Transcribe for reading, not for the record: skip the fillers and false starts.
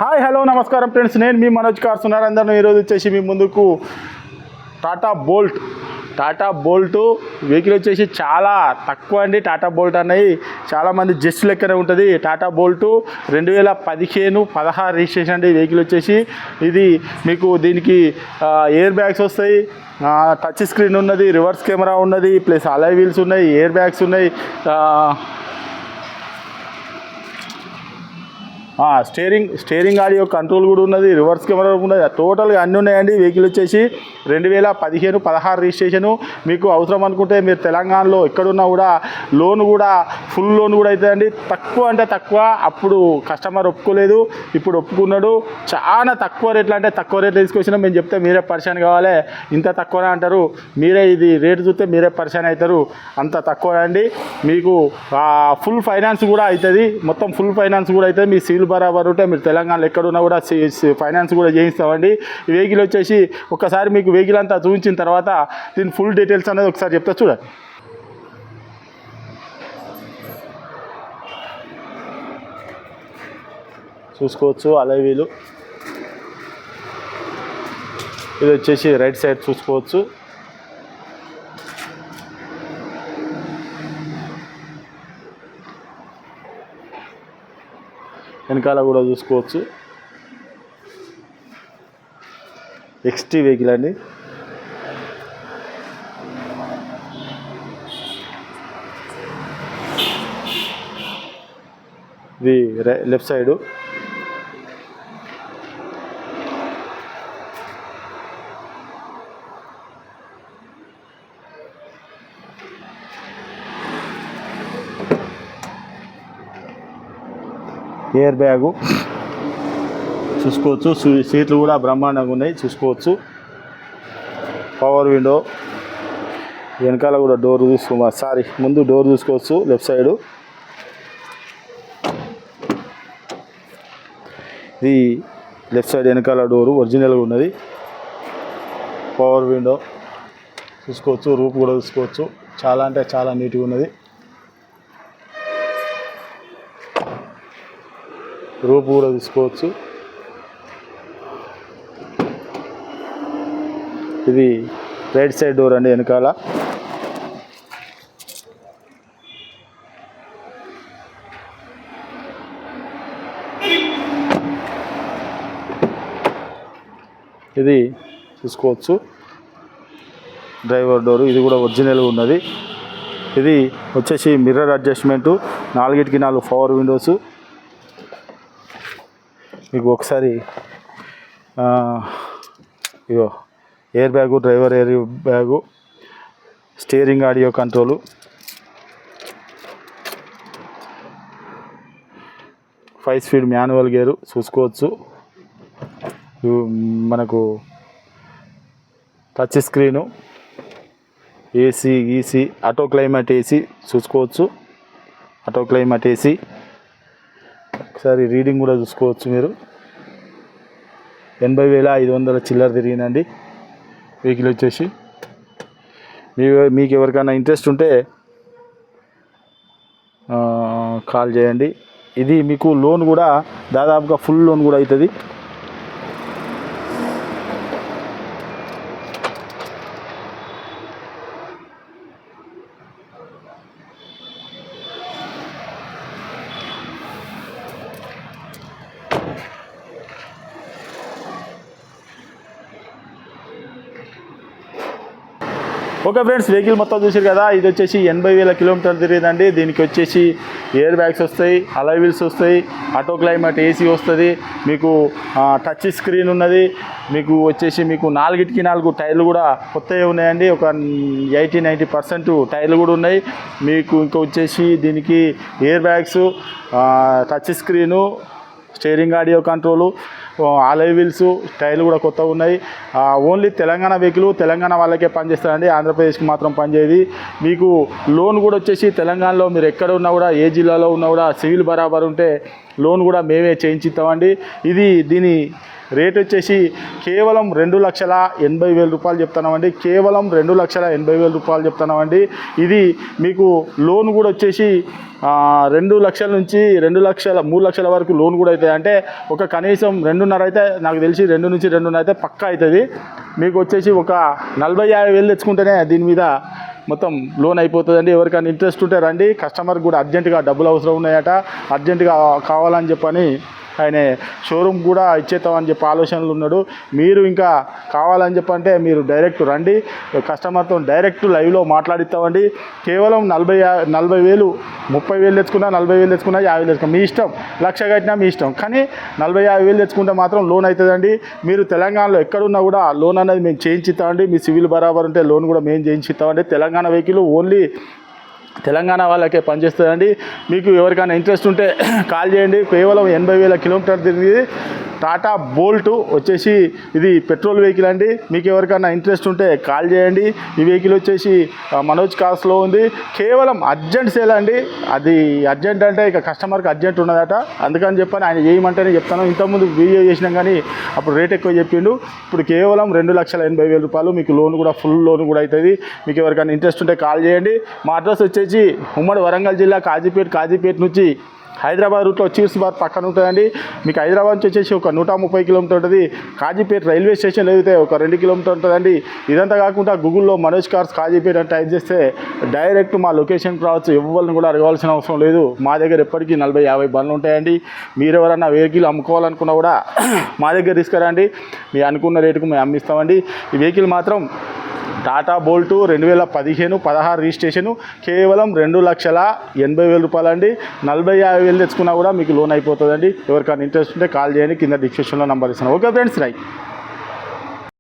Hi hello నమస్కారం friends, నేను మీ Manoj cars ఉన్నారందరూ. ఈరోజు వచ్చేసి మీ ముందుకు టాటా బోల్ట్ వెహికల్ వచ్చేసి చాలా తక్కువ అండి. టాటా బోల్ట్ అన్నది చాలామంది జస్ట్ లెక్కనే ఉంటుంది. టాటా బోల్ట్ 2015-16 రిజిస్ట్రేషన్ అండి. వెహికల్ వచ్చేసి ఇది మీకు దీనికి ఎయిర్ బ్యాగ్స్ వస్తాయి, టచ్ స్క్రీన్ ఉన్నది, రివర్స్ కెమెరా ఉన్నది, ప్లస్ అలాయ్ వీల్స్ ఉన్నాయి, ఎయిర్ బ్యాగ్స్ ఉన్నాయి, స్టీరింగ్ ఆడియో కంట్రోల్ కూడా ఉన్నది, రివర్స్ కెమెరా ఉన్నది, టోటల్గా అన్నీ ఉన్నాయండి. వెహికల్ వచ్చేసి 2015-16 రిజిస్ట్రేషను. మీకు అవసరం అనుకుంటే మీరు తెలంగాణలో ఎక్కడున్నా కూడా లోన్ కూడా ఫుల్ లోన్ కూడా అవుతుందండి. తక్కువ అంటే తక్కువ. అప్పుడు కస్టమర్ ఒప్పుకోలేదు, ఇప్పుడు ఒప్పుకున్నాడు. చాలా తక్కువ రేట్లు అంటే తక్కువ రేట్లు తీసుకొచ్చినా మేము చెప్తే మీరే పరిశాన్ కావాలి. ఇంత తక్కువనే అంటారు, మీరే ఇది రేటు చూస్తే మీరే పరిశాన్ అవుతారు. అంత తక్కువ అండి. మీకు ఫుల్ ఫైనాన్స్ కూడా అవుతుంది, మొత్తం ఫుల్ ఫైనాన్స్ కూడా అవుతుంది. మీ సివిల్ బరాబర్ ఉంటే మీరు తెలంగాణలో ఎక్కడున్నా కూడా ఫైనాన్స్ కూడా చేయిస్తామండి. ఈ వెహికల్ వచ్చేసి ఒకసారి మీకు వెహికల్ అంతా చూపించిన తర్వాత దీని ఫుల్ డీటెయిల్స్ అనేది ఒకసారి చెప్తా చూడండి. చూసుకోవచ్చు అలాయ్ వీలు. ఇది వచ్చేసి రైట్ సైడ్ చూసుకోవచ్చు. వెనకాల కూడా చూసుకోవచ్చు. ఎక్స్టీ వెహికల్ అండి. ఇది లెఫ్ట్ సైడు. ఎయిర్ బ్యాగు చూసుకోవచ్చు. సీట్లు కూడా బ్రహ్మాండంగా ఉన్నాయి చూసుకోవచ్చు. Power window. వెనకాల కూడా డోర్ ముందు డోర్ చూసుకోవచ్చు లెఫ్ట్ సైడు. ఇది లెఫ్ట్ సైడ్ వెనకాల డోరు ఒరిజినల్గా ఉన్నది. పవర్ విండో చూసుకోవచ్చు. రూప్ కూడా చూసుకోవచ్చు. చాలా అంటే చాలా నీట్గా ఉన్నది. రూప్ కూడా తీసుకోవచ్చు. ఇది రైట్ సైడ్ డోర్ అండి వెనకాల. ఇది చూసుకోవచ్చు డ్రైవర్ డోరు. ఇది కూడా ఒరిజినల్గా ఉన్నది. ఇది వచ్చేసి మిర్రర్ అడ్జస్ట్మెంటు, 4 పవర్ విండోసు. మీకు ఒకసారి ఇగో air bag, driver air bag, steering audio control, 5 speed manual gear చూసుకోవచ్చు. మనకు touch screen, AC, auto climate AC చూసుకోవచ్చు. Auto climate AC. ఒకసారి రీడింగ్ కూడా చూసుకోవచ్చు మీరు. 80,500 చిల్లర తిరిగిందండి వెహికల్ వచ్చేసి. మీకు ఎవరికైనా ఇంట్రెస్ట్ ఉంటే కాల్ చేయండి. ఇది మీకు లోన్ కూడా దాదాపుగా ఫుల్ లోన్ కూడా అవుతుంది. ఓకే ఫ్రెండ్స్, వెహికల్ మొత్తం చూసారు కదా. ఇది వచ్చేసి 80,000 కిలోమీటర్లు తిరిగిందండి. దీనికి వచ్చేసి ఎయిర్ బ్యాగ్స్ వస్తాయి, అలాయ్ వీల్స్ వస్తాయి, ఆటో క్లైమేట్ ఏసీ వస్తుంది, మీకు టచ్ స్క్రీన్ ఉన్నది. మీకు వచ్చేసి 4 టైర్లు కూడా కొత్తవి ఉన్నాయండి. ఒక 80-90% టైర్లు కూడా ఉన్నాయి. మీకు ఇంకా వచ్చేసి దీనికి air bags, touch screen, steering audio control, alloy wheels, టైర్లు కూడా కొత్తగా ఉన్నాయి. ఓన్లీ తెలంగాణ వెహికల్ తెలంగాణ వాళ్ళకే పనిచేస్తారండి, ఆంధ్రప్రదేశ్కి మాత్రం పనిచేయదు. మీకు లోన్ కూడా వచ్చేసి తెలంగాణలో మీరు ఎక్కడ ఉన్నా కూడా, ఏ జిల్లాలో ఉన్నా కూడా సివిల్ బరాబర్ ఉంటే లోన్ కూడా మేమే చేయించిస్తామండి. దీని రేట్ వచ్చేసి కేవలం 2,80,000 రూపాయలు చెప్తున్నామండి. కేవలం 2,80,000 రూపాయలు చెప్తున్నామండి. ఇది మీకు లోన్ కూడా వచ్చేసి 2 లక్షల నుంచి 2 లక్షల 3 లక్షల వరకు లోన్ కూడా అవుతుంది. అంటే ఒక కనీసం 2.5 అయితే నాకు తెలిసి 2 నుంచి 2.5 అయితే పక్కా అవుతుంది. మీకు వచ్చేసి ఒక 40,000-50,000 తెచ్చుకుంటేనే దీని మీద మొత్తం లోన్ అయిపోతుందండి. ఎవరికైనా ఇంట్రెస్ట్ ఉంటే రండి. కస్టమర్కి కూడా అర్జెంటుగా డబ్బులు అవసరం ఉన్నాయట, అర్జెంటుగా కావాలని చెప్పని ఆయన షోరూమ్ కూడా ఇచ్చేస్తామని చెప్పి ఆలోచనలు ఉన్నాడు. మీరు ఇంకా కావాలని చెప్పంటే మీరు డైరెక్ట్ రండి, కస్టమర్తో డైరెక్ట్ లైవ్లో మాట్లాడిస్తామండి. కేవలం 40,000 30,000 తెచ్చుకున్నా, 40,000 తెచ్చుకున్నా, 50,000 తెచ్చుకున్నా మీ ఇష్టం, 1,00,000 కట్టినా మీ ఇష్టం. కానీ 40,000-50,000 తెచ్చుకుంటే మాత్రం లోన్ అవుతుందండి. మీరు తెలంగాణలో ఎక్కడున్నా కూడా లోన్ అనేది మేము చేయించిస్తామండి. మీ సివిల్ బరాబర్ ఉంటే లోన్ కూడా మేము చేయించిస్తామండి. తెలంగాణ వెహికల్ ఓన్లీ తెలంగాణ వాళ్ళకే పనిచేస్తుందండి. మీకు ఎవరికైనా ఇంట్రెస్ట్ ఉంటే కాల్ చేయండి. కేవలం 80,000 కిలోమీటర్ తిరిగి టాటా బోల్ట్ వచ్చేసి ఇది పెట్రోల్ వెహికల్ అండి. మీకు ఎవరికైనా ఇంట్రెస్ట్ ఉంటే కాల్ చేయండి. ఈ వెహికల్ వచ్చేసి మనోజ్ కార్స్లో ఉంది. కేవలం అర్జెంట్ సేల్ అండి. అది అర్జెంట్ అంటే ఇక కస్టమర్కి అర్జెంట్ ఉన్నదట, అందుకని చెప్పని ఆయన చేయమంటేనే చెప్తాను. ఇంతకుముందు వీడియో చేసినాం కానీ అప్పుడు రేట్ ఎక్కువ చెప్పిండు. ఇప్పుడు కేవలం 2,80,000 రూపాయలు మీకు లోన్ కూడా ఫుల్ లోన్ కూడా అవుతుంది. మీకు ఎవరికైనా ఇంట్రెస్ట్ ఉంటే కాల్ చేయండి. మా అడ్రస్ వచ్చేసి ఉమ్మడి వరంగల్ జిల్లా కాజీపేట నుంచి హైదరాబాద్ రూట్లో చీర్స్బాద్ పక్కన ఉంటుందండి. మీకు హైదరాబాద్ నుంచి వచ్చేసి ఒక 130 కిలోమీటర్ ఉంటుంది. కాజీపేట రైల్వే స్టేషన్ అయితే ఒక 2 కిలోమీటర్ ఉంటుందండి. ఇదంతా కాకుండా గూగుల్లో మనోజ్ కార్స్ కాజీపేట అని టైప్ చేస్తే డైరెక్ట్ మా లొకేషన్కి రావచ్చు. ఎవరిని కూడా అడగవలసిన అవసరం లేదు. మా దగ్గర ఎప్పటికీ 40-50 బండ్లు ఉంటాయండి. మీరు ఎవరన్నా వెహికల్ అమ్ముకోవాలనుకున్నా కూడా మా దగ్గర తీసుకురండి. మీ అనుకున్న రేటుకు మేము అమ్మిస్తామండి. ఈ వెహికల్ మాత్రం టాటా బోల్ట్ 2015-16 రిజిస్ట్రేషను, కేవలం 2,80,000 రూపాయలు అండి. 40,000-50,000 తెచ్చుకున్నా కూడా మీకు లోన్ అయిపోతుందండి. ఎవరికైనా ఇంట్రెస్ట్ ఉంటే కాల్ చేయండి. కింద డిస్క్రిప్షన్లో నంబర్ ఇస్తాను. Okay friends, right.